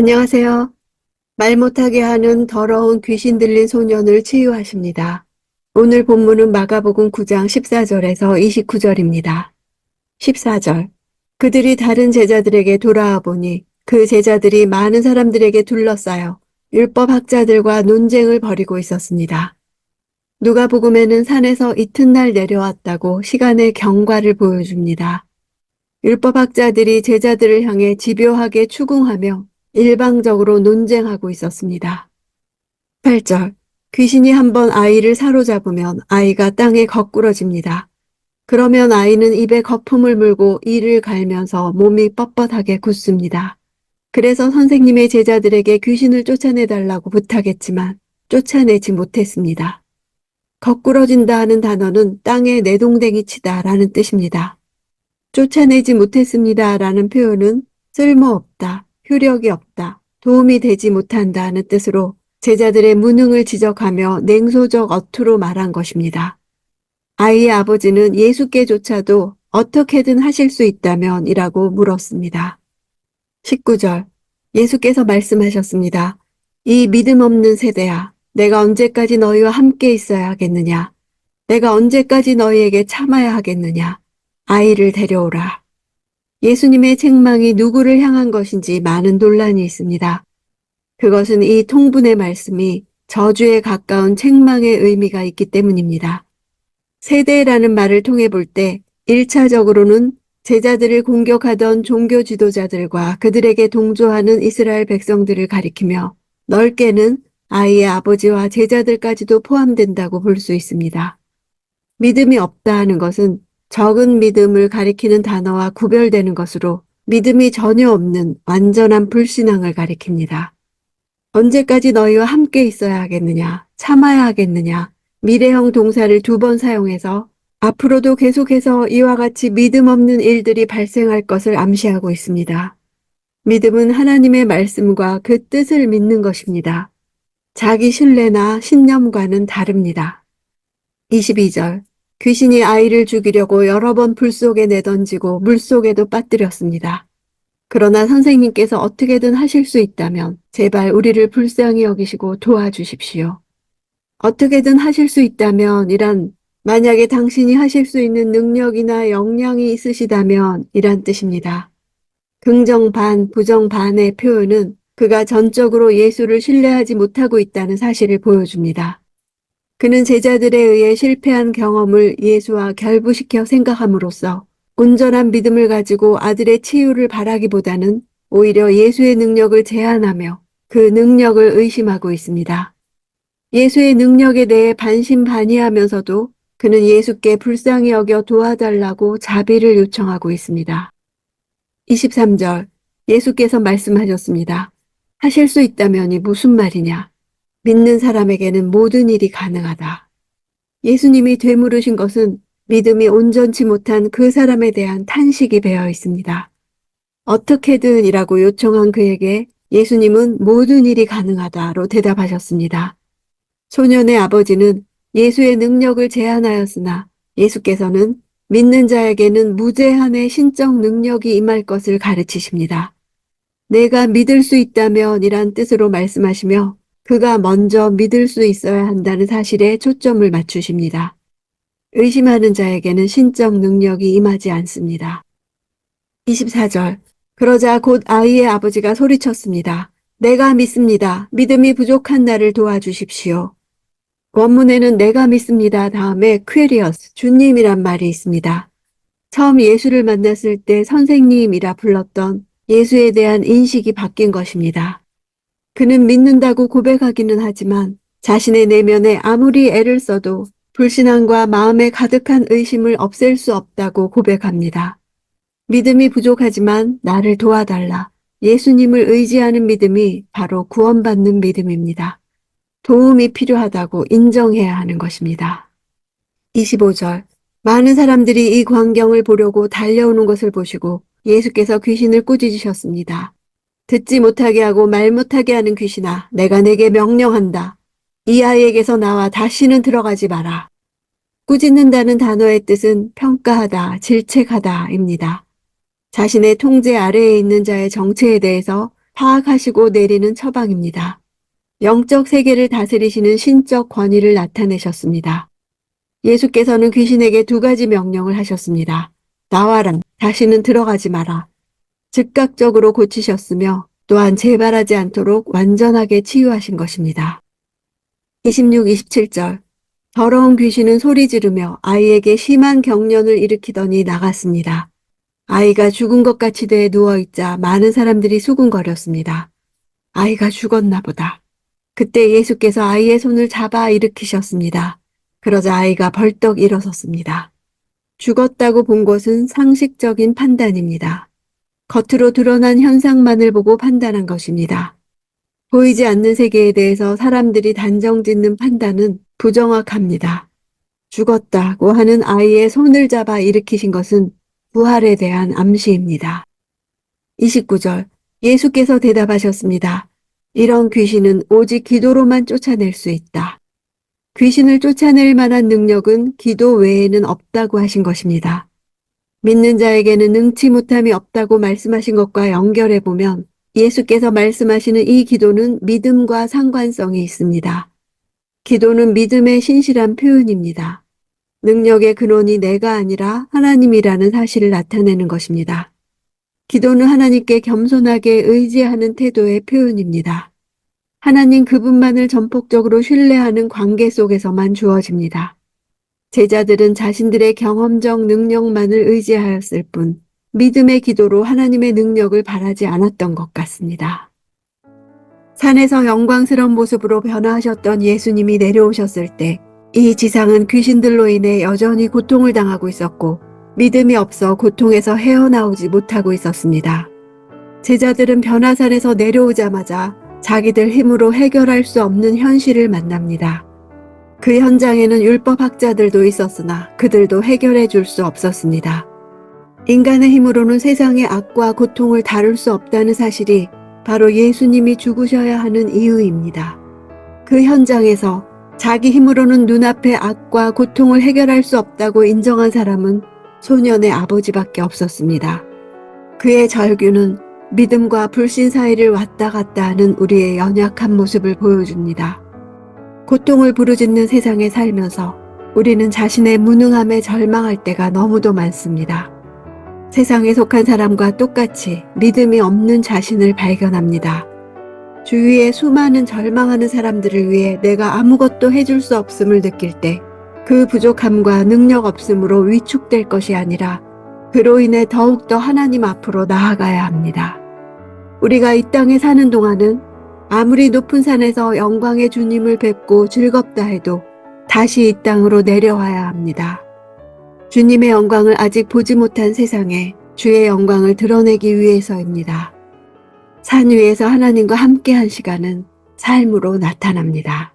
안녕하세요. 말 못하게 하는 더러운 귀신 들린 소년을 치유하십니다. 오늘 본문은 마가복음 9장 14절에서 29절입니다. 14절. 그들이 다른 제자들에게 돌아와 보니 그 제자들이 많은 사람들에게 둘러싸여 율법학자들과 논쟁을 벌이고 있었습니다. 누가복음에는 산에서 이튿날 내려왔다고 시간의 경과를 보여줍니다. 율법학자들이 제자들을 향해 집요하게 추궁하며 일방적으로 논쟁하고 있었습니다. 8절. 귀신이 한번 아이를 사로잡으면 아이가 땅에 거꾸러집니다. 그러면 아이는 입에 거품을 물고 이를 갈면서 몸이 뻣뻣하게 굳습니다. 그래서 선생님의 제자들에게 귀신을 쫓아내달라고 부탁했지만 쫓아내지 못했습니다. 거꾸러진다 하는 단어는 땅에 내동댕이 치다 라는 뜻입니다. 쫓아내지 못했습니다 라는 표현은 쓸모없다, 효력이 없다, 도움이 되지 못한다 는 뜻으로 제자들의 무능을 지적하며 냉소적 어투로 말한 것입니다. 아이의 아버지는 예수께조차도 어떻게든 하실 수 있다면 이라고 물었습니다. 19절. 예수께서 말씀하셨습니다. 이 믿음 없는 세대야, 내가 언제까지 너희와 함께 있어야 하겠느냐? 내가 언제까지 너희에게 참아야 하겠느냐? 아이를 데려오라. 예수님의 책망이 누구를 향한 것인지 많은 논란이 있습니다. 그것은 이 통분의 말씀이 저주에 가까운 책망의 의미가 있기 때문입니다. 세대라는 말을 통해 볼 때 1차적으로는 제자들을 공격하던 종교 지도자들과 그들에게 동조하는 이스라엘 백성들을 가리키며 넓게는 아이의 아버지와 제자들까지도 포함된다고 볼 수 있습니다. 믿음이 없다 하는 것은 적은 믿음을 가리키는 단어와 구별되는 것으로 믿음이 전혀 없는 완전한 불신앙을 가리킵니다. 언제까지 너희와 함께 있어야 하겠느냐, 참아야 하겠느냐, 미래형 동사를 2번 사용해서 앞으로도 계속해서 이와 같이 믿음 없는 일들이 발생할 것을 암시하고 있습니다. 믿음은 하나님의 말씀과 그 뜻을 믿는 것입니다. 자기 신뢰나 신념과는 다릅니다. 22절. 귀신이 아이를 죽이려고 여러 번 불 속에 내던지고 물 속에도 빠뜨렸습니다. 그러나 선생님께서 어떻게든 하실 수 있다면 제발 우리를 불쌍히 여기시고 도와주십시오. 어떻게든 하실 수 있다면 이란 만약에 당신이 하실 수 있는 능력이나 역량이 있으시다면 이란 뜻입니다. 긍정 반, 부정 반의 표현은 그가 전적으로 예수를 신뢰하지 못하고 있다는 사실을 보여줍니다. 그는 제자들에 의해 실패한 경험을 예수와 결부시켜 생각함으로써 온전한 믿음을 가지고 아들의 치유를 바라기보다는 오히려 예수의 능력을 제한하며 그 능력을 의심하고 있습니다. 예수의 능력에 대해 반신반의하면서도 그는 예수께 불쌍히 여겨 도와달라고 자비를 요청하고 있습니다. 23절. 예수께서 말씀하셨습니다. 하실 수 있다면이 무슨 말이냐? 믿는 사람에게는 모든 일이 가능하다. 예수님이 되물으신 것은 믿음이 온전치 못한 그 사람에 대한 탄식이 배어 있습니다. 어떻게든 이라고 요청한 그에게 예수님은 모든 일이 가능하다로 대답하셨습니다. 소년의 아버지는 예수의 능력을 제안하였으나 예수께서는 믿는 자에게는 무제한의 신적 능력이 임할 것을 가르치십니다. 내가 믿을 수 있다면 이란 뜻으로 말씀하시며 그가 먼저 믿을 수 있어야 한다는 사실에 초점을 맞추십니다. 의심하는 자에게는 신적 능력이 임하지 않습니다. 24절. 그러자 곧 아이의 아버지가 소리쳤습니다. 내가 믿습니다. 믿음이 부족한 나를 도와주십시오. 원문에는 내가 믿습니다 다음에 퀴리어스, 주님이란 말이 있습니다. 처음 예수를 만났을 때 선생님이라 불렀던 예수에 대한 인식이 바뀐 것입니다. 그는 믿는다고 고백하기는 하지만 자신의 내면에 아무리 애를 써도 불신앙과 마음에 가득한 의심을 없앨 수 없다고 고백합니다. 믿음이 부족하지만 나를 도와달라. 예수님을 의지하는 믿음이 바로 구원받는 믿음입니다. 도움이 필요하다고 인정해야 하는 것입니다. 25절. 많은 사람들이 이 광경을 보려고 달려오는 것을 보시고 예수께서 귀신을 꾸짖으셨습니다. 듣지 못하게 하고 말 못하게 하는 귀신아, 내가 내게 명령한다. 이 아이에게서 나와 다시는 들어가지 마라. 꾸짖는다는 단어의 뜻은 평가하다, 질책하다입니다. 자신의 통제 아래에 있는 자의 정체에 대해서 파악하시고 내리는 처방입니다. 영적 세계를 다스리시는 신적 권위를 나타내셨습니다. 예수께서는 귀신에게 두 가지 명령을 하셨습니다. 나와라, 다시는 들어가지 마라. 즉각적으로 고치셨으며 또한 재발하지 않도록 완전하게 치유하신 것입니다. 26, 27절 더러운 귀신은 소리 지르며 아이에게 심한 경련을 일으키더니 나갔습니다. 아이가 죽은 것 같이 돼 누워있자 많은 사람들이 수군거렸습니다. 아이가 죽었나 보다. 그때 예수께서 아이의 손을 잡아 일으키셨습니다. 그러자 아이가 벌떡 일어섰습니다. 죽었다고 본 것은 상식적인 판단입니다. 겉으로 드러난 현상만을 보고 판단한 것입니다. 보이지 않는 세계에 대해서 사람들이 단정짓는 판단은 부정확합니다. 죽었다고 하는 아이의 손을 잡아 일으키신 것은 부활에 대한 암시입니다. 29절 예수께서 대답하셨습니다. 이런 귀신은 오직 기도로만 쫓아낼 수 있다. 귀신을 쫓아낼 만한 능력은 기도 외에는 없다고 하신 것입니다. 믿는 자에게는 능치 못함이 없다고 말씀하신 것과 연결해 보면 예수께서 말씀하시는 이 기도는 믿음과 상관성이 있습니다. 기도는 믿음의 신실한 표현입니다. 능력의 근원이 내가 아니라 하나님이라는 사실을 나타내는 것입니다. 기도는 하나님께 겸손하게 의지하는 태도의 표현입니다. 하나님 그분만을 전폭적으로 신뢰하는 관계 속에서만 주어집니다. 제자들은 자신들의 경험적 능력만을 의지하였을 뿐 믿음의 기도로 하나님의 능력을 바라지 않았던 것 같습니다. 산에서 영광스러운 모습으로 변화하셨던 예수님이 내려오셨을 때 이 지상은 귀신들로 인해 여전히 고통을 당하고 있었고 믿음이 없어 고통에서 헤어나오지 못하고 있었습니다. 제자들은 변화산에서 내려오자마자 자기들 힘으로 해결할 수 없는 현실을 만납니다. 그 현장에는 율법학자들도 있었으나 그들도 해결해 줄 수 없었습니다. 인간의 힘으로는 세상의 악과 고통을 다룰 수 없다는 사실이 바로 예수님이 죽으셔야 하는 이유입니다. 그 현장에서 자기 힘으로는 눈앞의 악과 고통을 해결할 수 없다고 인정한 사람은 소년의 아버지밖에 없었습니다. 그의 절규는 믿음과 불신 사이를 왔다 갔다 하는 우리의 연약한 모습을 보여줍니다. 고통을 부르짖는 세상에 살면서 우리는 자신의 무능함에 절망할 때가 너무도 많습니다. 세상에 속한 사람과 똑같이 믿음이 없는 자신을 발견합니다. 주위에 수많은 절망하는 사람들을 위해 내가 아무것도 해줄 수 없음을 느낄 때 그 부족함과 능력 없음으로 위축될 것이 아니라 그로 인해 더욱더 하나님 앞으로 나아가야 합니다. 우리가 이 땅에 사는 동안은 아무리 높은 산에서 영광의 주님을 뵙고 즐겁다 해도 다시 이 땅으로 내려와야 합니다. 주님의 영광을 아직 보지 못한 세상에 주의 영광을 드러내기 위해서입니다. 산 위에서 하나님과 함께한 시간은 삶으로 나타납니다.